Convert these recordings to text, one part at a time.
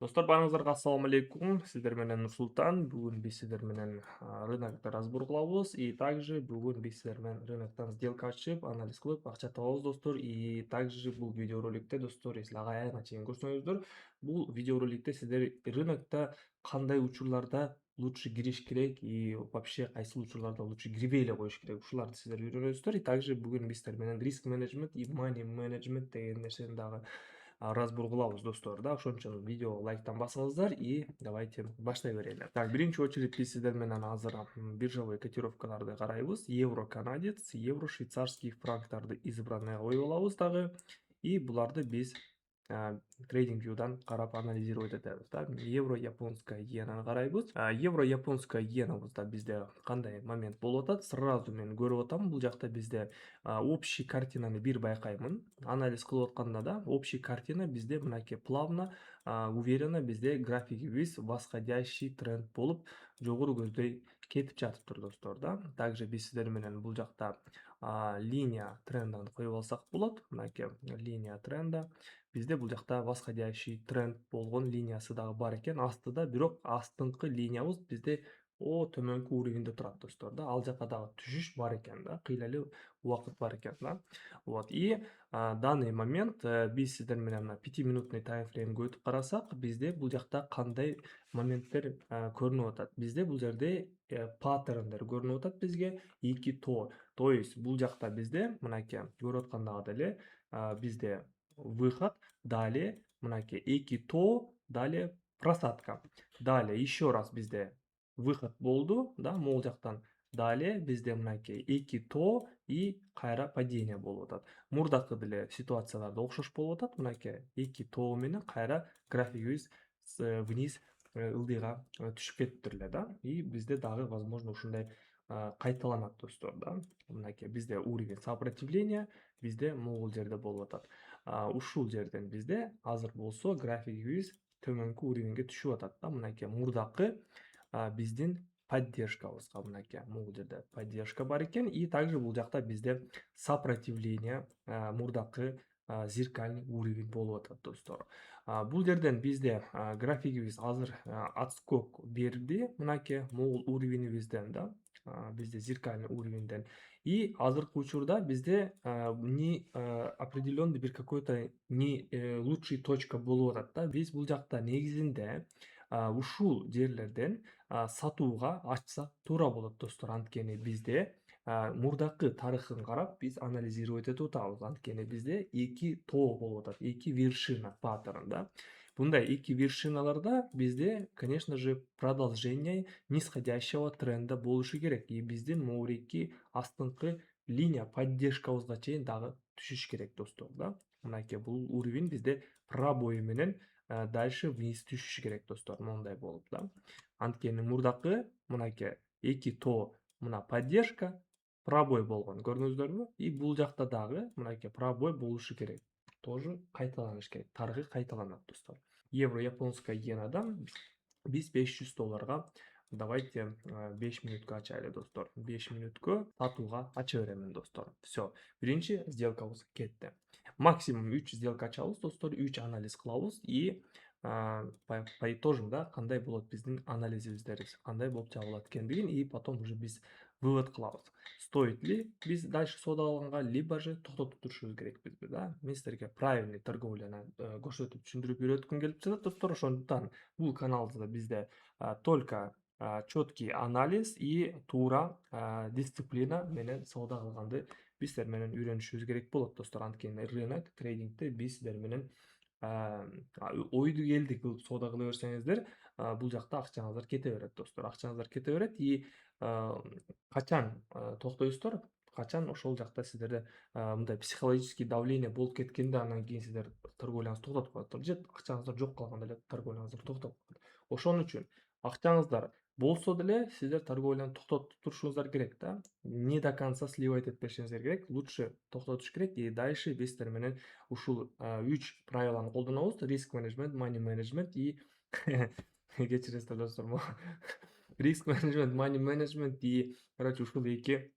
Достор, барыңыздарга ассаламу алейкум. Сиздер менен Нурсултан. Бүгүн биз сиздер менен рынокто разбор кылабыз. И также бүгүн биз сиздер менен рыноктон сделка ачып, анализ кылып, акча табабыз, достор. И также бул видеороликте, достор, если аягына чейин көрсөңүздөр, бул видеороликте сиздер рынокто кандай учурларда лучше кириш керек и вообще кайсы учурларда лучше кирбей эле коюш керек, ушуларды сиздер үйрөнөсүздөр. И также бүгүн биз сиздер менен риск менеджмент и money менеджмент деген нерсени дагы разбор кылабыз, достор, да. Ошон үчүн видео лайктан басыңыздар и давайте баштай берели. Так, биринчи очередь биз сиздер менен азыр биржевой котировкаларды карайбыз. Евро канадец, евро швейцарский франктарды избранный коюп алабыз дагы. И буларды биз трейдинг вьюдан карап анализировать этебиз, да. Евро японская иенаны карайбыз. Евро японская иенабызда бизде кандай момент болуп атат? Сразу мен көрүп атам, бул жакта бизде общий картинаны бир байкаймын. Анализ кылып атканда да общий картина бизде мынакей плавно, уверенно бизде графигибиз восходящий тренд болуп жогору көздөй кетип жатыптыр, достор, да. Также биз сиздер менен бул жакта линия трендин коюп алсак болот. Мынакей линия тренда бизде бул жакта восходящий тренд болгон линиясы дагы бар экен астыда, бирок астыңкы линиябыз бизде төмөнкү уровеньде турат, достор, да. Ал жака дагы түшүш бар экен да, кыйла эле убакыт бар экен да. Вот. И данный момент биз сиздер менен мына 5-минутный таймфреймге өтүп карасак, бизде бул жакта кандай моменттер көрүнүп атат? Бизде бул жерде паттерндер көрүнүп атат бизге, эки тоо. То есть бул жакта бизде мынакей көрүп аткандагыдай эле бизде выход, далее мынакей эки тоо, далее просадка. Далее еще раз бизде выход болду, да, могул жактан. Далее бизде мынакей эки тоо и кайра падение болуп атат. Мурдакы деле ситуацияларда окшош болуп атат. Мынакей эки тоо менен кайра графигибиз вниз ылдыйга түшүп кетиптир эле да. И бизде дагы возможно ушундай кайталанат, достор, да. Мынакей бизде уровень сопротивления бизде могул жерде болуп атат. Ушул жерден бизде азыр болсо графигибиз төмөнкү уровеньге түшүп атат да. Мынакей мурдакы биздин поддержкабызга, мынакей могул жерде поддержка бар экен. И также бул жакта бизде сопротивление, мурдакы зеркальный уровень болуп атат, достор. Бул жерден бизде графигибиз азыр отскок берди, мынакей могул уровенибизден да, бизде зеркальный уровеньден. И азыркы учурда бизде не определенный бир какой-то не лучший точка болуп атат да. Биз бул жакта негизинде ушул жерлерден сатууга ачсак туура болот, достор. Анткени бизде мурдакы тарыхын карап биз анализировать этип атабыз. Анткени бизде эки тоо болуп атат, эки вершина паттерн да. Мындай эки вершиналарда бизде, конечно же, продолжение нисходящего тренда болушу керек. И биздин могуреки астыңкы линия поддержкабызга чейин дагы түшүш керек, достор, да. Мынакей бул уровень бизде пробой менен дальше вниз түшүш керек, достор, моундай болуп да. Анткени мурдакы мынакей эки тоо мына поддержка, пробой болгон, көрдүңүздөрбү? И бул жакта дагы мынакей пробой болушу керек. Тоже кайталаныш керек. Тарыхы кайталанат, достор. Евро японская иенадан биз $500 давайте 5 минутка ачайлы, достор. 5 минуткө сатууга ача беремин, достор. Все. Биринчи сделкабыз кетти. Максимум 3 сделка ачабыз, достор, 3 анализ кылабыз и по итожында кандай болот биздин анализибиздер, кандай болуп жабылат экендигин и потом уже биз вывод кылабыз. Стоит ли биз дальше соода кылганга, либо же токтотуп турушубуз керекпизби, да? Мен сиздерге правильный торговляны көрсөтүп түшүндүрүп үйрөткүм келип жатат, достор. Ошондуктан бул каналда бизде только четкий анализ и туура дисциплина менен соода кылганды биз сиздер менен үйрөнүшүбүз керек болот, достор. Анткени рынок трейдингде биз сиздер менен ойду келди кылып соода кыла берсеңиздер, бул жакта акчаңыздар кете берет, достор. Акчаңыздар кете берет и качан токтойсуздар, качан ошол жакта сиздерде мындай психологический давление болуп кеткенде анан кийин сиздер торговляңызды токтотуп коесуздар, же акчаңыздар жок калганда эле торговляңыздар токтоп калат. Ошон үчүн акчаңыздар болсо деле сиздер торговляны токтотуп турушуңуздар керек да. Не до конца сливать этпешиңиздер керек. Лучше токтотуш керек. И дальше биз сиздер менен ушул 3 правиланы колдонобуз: риск менеджмент, money менеджмент и кечиресиздер, достор, риск менеджмент, money менеджмент и, короче, ушул эки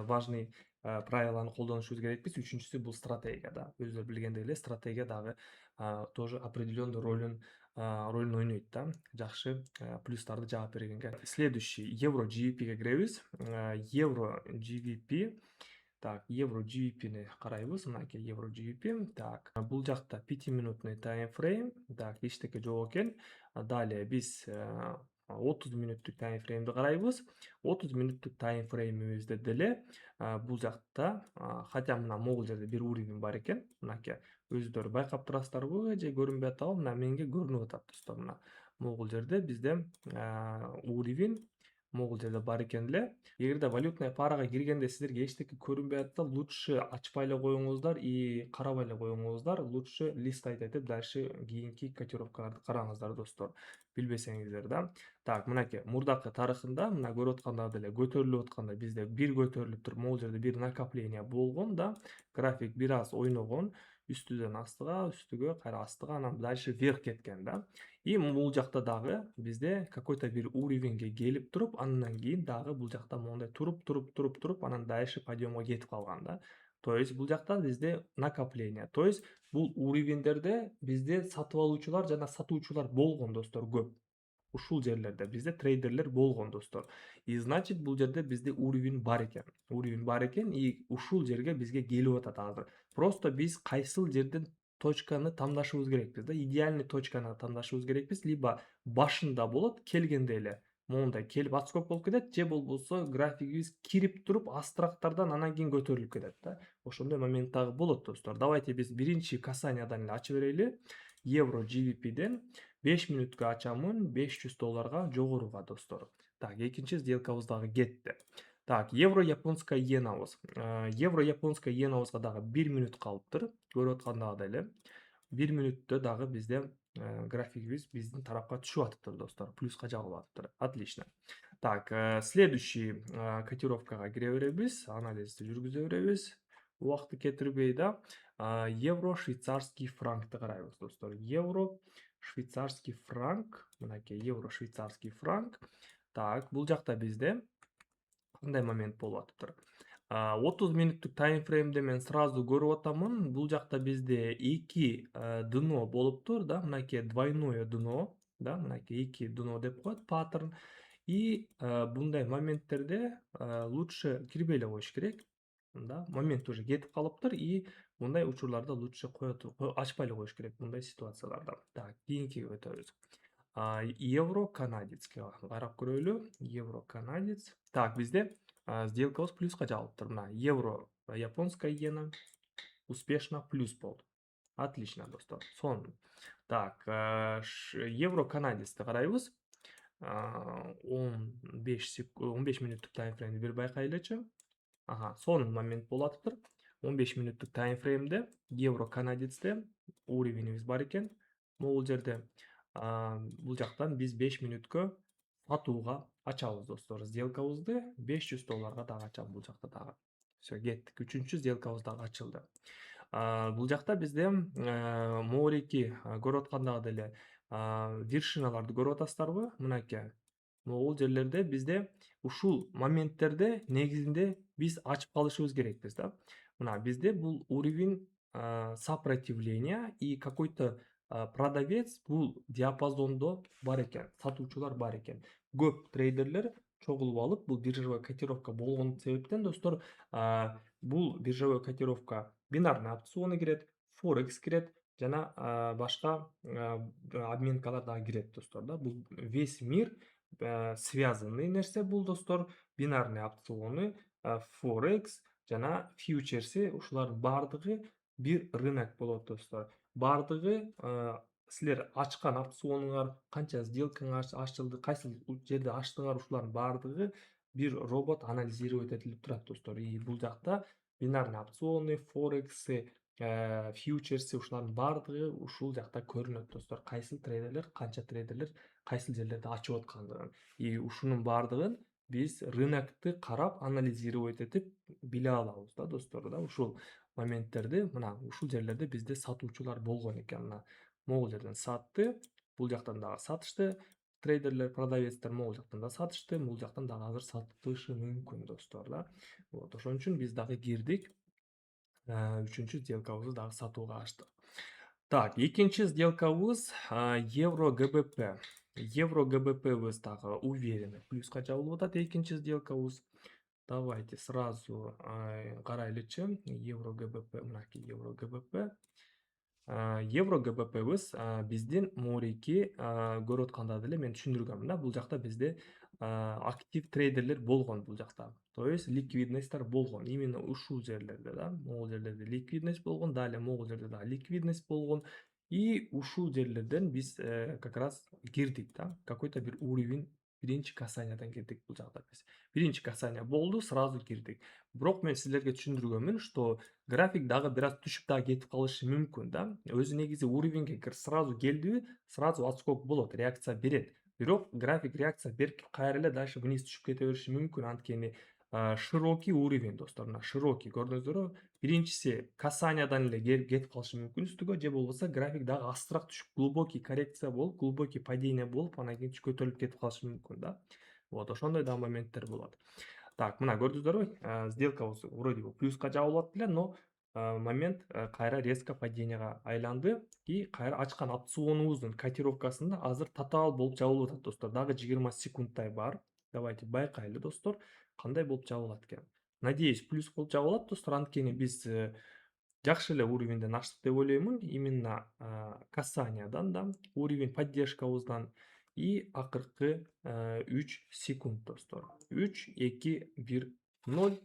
важный правиланы колдонушубуз керекпиз. Үчүнчүсү бул стратегия да. Өзүңөр билгендей эле стратегия дагы тоже определенный ролін ойнойт да. Жакшы плюстарды жаап бергенге. Следующий евро GBP'ге киребиз. Евро GBP. Так, евро GBP'ни карайбыз. Мынакей евро GBP. Так, бул жакта 5-минутный таймфрейм. Так, эчтеке жок экен. Далее биз 30 мүнөттүк таймфреймди карайбыз. 30 мүнөттүк таймфреймибизде деле бул жакта хотя мына могул жерде бир уровень бар экен. Мынакей өздөрү байкап турасыздарбы же көрүнбөй атабы? Мына менге көрүнүп атат достор. Мына могул жерде бизде уровень могул жерде бар экен эле. Эгерде валютная парага киргенде сиздерге эчтеке көрүнбөй атса, лучше ачпай эле коюңуздар и карабай эле коюңуздар. Лучше листать этип дальше кийинки котировкаларды караңыздар достор. Билбесеңиздер да. Так, мынакей мурдакы тарыхында мына көрүп аткандагы деле көтөрүлүп атканда бизде бир көтөрүлүп туруп, могул жерде бир накопление болгон да. График бир аз ойногон, үстүдөн астыга, үстүгө, кайра астыга, анан дальше вверх кеткен да. И бул жакта дагы бизде какой-то бир уровеньге келип туруп, андан кийин дагы бул жакта моундай туруп, анан дальше подъемга кетип калган да. То есть бул жакта бизде накопление. То есть бул уровеньдерде бизде сатып алуучулар жана сатуучулар болгон достор көп. Ушул жерлерде бизде трейдерлер болгон достор. И значит бул жерде бизде уровень бар экен. Уровень бар экен и ушул жерге бизге келип атат азыр. Просто биз кайсыл жерден точканы тандашыбыз керекпиз да. Идеальный точканы тандашыбыз керекпиз. Либо башында болот, келгенде эле моундай келип отскок болуп кетет, же болбосо графигибиз кирип туруп астрактардан анан кийин көтөрүлүп кетет да. Ошондой момент дагы болот достор. Давайте биз биринчи касаниядан эле ачып берели. Евро GBP'ден 5 мүнөткө ачамын, $500 жогоруга достор. Так, экинчи сделкабыз дагы кетти. Так, евро японская иенабыз. Евро японская иенабызга дагы 1 мүнөт калыптыр. Көрүп аткандагыдай эле. 1 мүнөттө дагы бизде графигибиз биздин тарапка түшүп атыптыр достор. Плюска жабылып атыптыр. Отлично. Так, следующий котировкага кире беребиз, анализди жүргүзө беребиз. Убакытты кетирбей да. Евро швейцарский франкты карайбыз достор. Евро швейцарский франк. Мынакей евро швейцарский франк. Так, бул жакта бизде кандай момент болуп атыптыр? 30 мүнөттүк таймфреймде мен сразу көрүп атамын. Бул жакта бизде 2 дно болуптур да, мынакей двойное дно, да, мынакей 2 дно деп коет паттерн. И мындай моменттерде лучше кирбей эле коюш керек. Да, момент уже кетип калыптыр и мындай учурларда лучше ачпай эле коюш керек мындай ситуацияларда. Так, кийинкиге өтөбүз. Евро канадецке карап көрөлү. Евро канадец. Так, бизде сделкабыз плюска жабылыптыр. Мына евро японская иена успешно плюс болду. Отлично, достор. Сонун. Так, евро канадецти карайбыз. 15 мүнөттүк таймфреймди бир байкайлычы. Сонун момент болуп атыптыр. 15 мүнөттүк таймфреймде евро канадецте уровенибиз бар экен. Могул жерде бул жактан биз 5 мүнөткө сатууга ачабыз достор. Сделкабызды $500 дагы ачам бул жакта дагы. Всё, кеттик. Үчүнчү сделкабыз дагы ачылды. Бул жакта бизде могуреки көрүп аткандагы деле вершиналарды көрүп атасыздарбы? Мынакей. Могул жерлерде бизде ушул моменттерде негизинде биз ачып калышыбыз керекпиз да. Мына бизде бул уровень сопротивления и какой-то продавец бул диапазондо бар экен, сатуучулар бар экен. Көп трейдерлер чогулуп алып, бул биржевой котировка болгон себептен достор, бул биржевой котировка бинарный опциону кирет, форекс кирет жана башка обменкалар дагы кирет достор да. Бул весь мир связанный нерсе бул достор. Бинарный опциону, форекс жана фьючерси ушулардын баардыгы бир рынок болот достор. Баардыгы силер ачкан опционуңар, канча сделкаңар ачылды, кайсыл жерде ачтыңар, ушулардын баардыгы бир робот анализировать этилип турат достор. И бул жакта бинарный опциону, форекси, фьючерси ушулардын баардыгы ушул жакта көрүнөт достор. Кайсыл трейдерлер, канча трейдерлер кайсыл жерлерде ачып аткандыгын. И ушунун баардыгын биз рынокты карап анализировать этип биле алабыз да достор да. Ушул моменттерди мына ушул жерлерде бизде сатуучулар болгон экен. Мына могул жерден сатты, бул жактан дагы сатышты. Трейдерлер, продавецтер могул жактан да сатышты, бул жактан дагы азыр сатышы мүмкүн достор да. Вот ошон үчүн биз дагы кирдик. Үчүнчү сделкабызды дагы сатууга ачтык. Так, экинчи сделкабыз евро ГБП. Евро ГБПбыз дагы уверенно плюска жабылып атат экинчи сделкабыз. Давайте сразу карайлычы. Евро ГБП, мынакей евро ГБП. Евро ГБПбыз биздин мореки көрүп атканда деле мен түшүндүргөм да. Бул жакта бизде актив трейдерлер болгон бул жакта. То есть ликвидностьтар болгон. Именно ушул жерлерде да. Могул жерлерде ликвидность болгон, далее могул жерде дагы ликвидность болгон. И ушул жерлерден биз как раз кирдик да. Какой-то бир уровень биринчи касаниядан кирдик бул жакта биз. Биринчи касания болду, сразу кирдик. Бирок мен силерге түшүндүргөнмүн, что график дагы бир аз түшүп дагы кетип калышы мүмкүн да. Өзү негизи уровеньге сразу келдиби, сразу отскок болот, реакция берет. Бирок график реакция берип кайра эле дальше вниз түшүп кете бериши мүмкүн. Анткени широкий уровень достор, мына широкий көрдүңүздөрбү? Биринчиси касаниядан эле кетип калышы мүмкүн үстүгө, же болбосо график дагы астыраак түшүп, глубокий коррекция болуп, глубокий падение болуп, анан кийин көтөрүлүп кетип калышы мүмкүн да. Вот ошондой да моменттер болот. Так, мына көрдүңүздөрбү? Сделкабыз вроде бы плюска жабылып атты эле, но момент кайра резко паденияга айланды и кайра ачкан опционубуздун котировкасында азыр татаал болуп жабылып атат достор. Дагы 20 секундтай бар. Давайте байкайлы достор, кандай болуп жабылат экен. Надеюсь, плюс болуп жабылат достор, анткени биз жакшы эле уровеньден аштык деп ойлоймун. Именно касаниядан да, уровень поддержкабыздан и акыркы 3 секунд достор. 3, 2, 1, 0.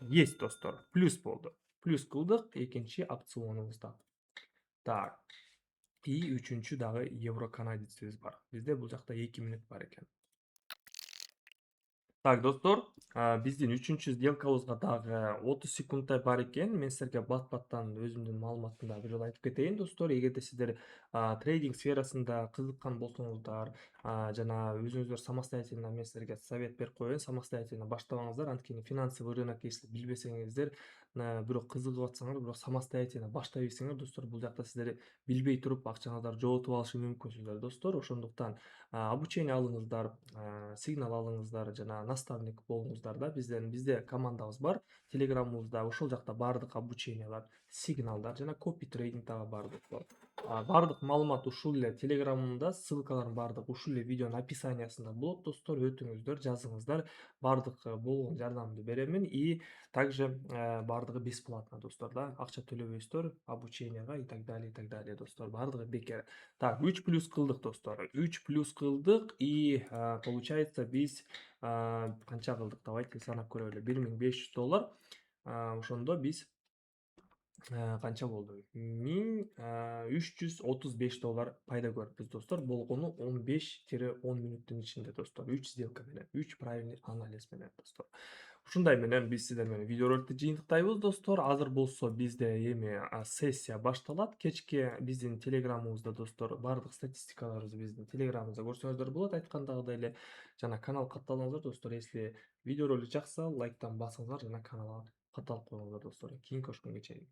Есть достор. Плюс болду. Плюс кылдык экинчи опционубузда. Так. И үчүнчү дагы евро канадецибиз бар. Бизде бул жакта 2 мүнөт бар экен. Так, достор, биздин үчүнчү сделкабызга дагы 30 секундтай бар экен. Мен силерге бат-баттан өзүмдүн маалыматымды бир жолу айтып кетейин, достор. Эгерде сиздер трейдинг сферасында кызыккан болсоңуздар, жана өзүңүздөр самостоятельно, мен силерге совет берип коеюн, самостоятельно баштабаңыздар. Анткени финансовый рынок если билбесеңиздер, бирок кызыгып атсаңар, бирок самостоятельно баштай берсеңер, достор, бул жакта сиздер билбей туруп акчаңыздарды жоготуп алышы мүмкүнсүздөр, достор. Ошондуктан обучение алыңыздар, сигнал алыңыздар, жана наставник болуңуздар да. Бизде командабыз бар. Телеграмыбызда ошол жакта бардык обучениялар, сигналдар жана копи трейдинг дагы бар достор. Бардык маалымат ушул эле телеграмымда, ссылкалардын бардыгы ушул эле видеонун описаниясында болот достор. Өтүңүздөр, жазыңыздар. Бардык болгон жардамды беремин и также бардыгы бесплатно достор да. Акча төлөбөйсүздөр обученияга и так далее достор. Бардыгы бекер. Так, 3 плюс кылдык достор. 3 плюс кылдык и получается биз канча кылдык? Давайте санап көрөлү. $1500. Ошондо биз канча болду? $1335 пайда көрүппүз достор. Болгону 15-10 мүнөттүн ичинде достор. 3 сделка менен, 3 правильный анализ менен достор. Ушундай менен биз сиздер менен видеороликтти жыйынтыктайбыз достор. Азыр болсо бизде эми сессия башталат. Кечке биздин телеграмыбызда достор бардык статистикаларыбызды биздин телеграмыбызда көрсөңүздөр болот, айткандагыдай эле. Жана канал катталыңыздар достор. Если видеоролик жакса, лайктан басыңыздар жана каналга катталып коюңуздар достор. Кийинки көрүшкөнгө чейин.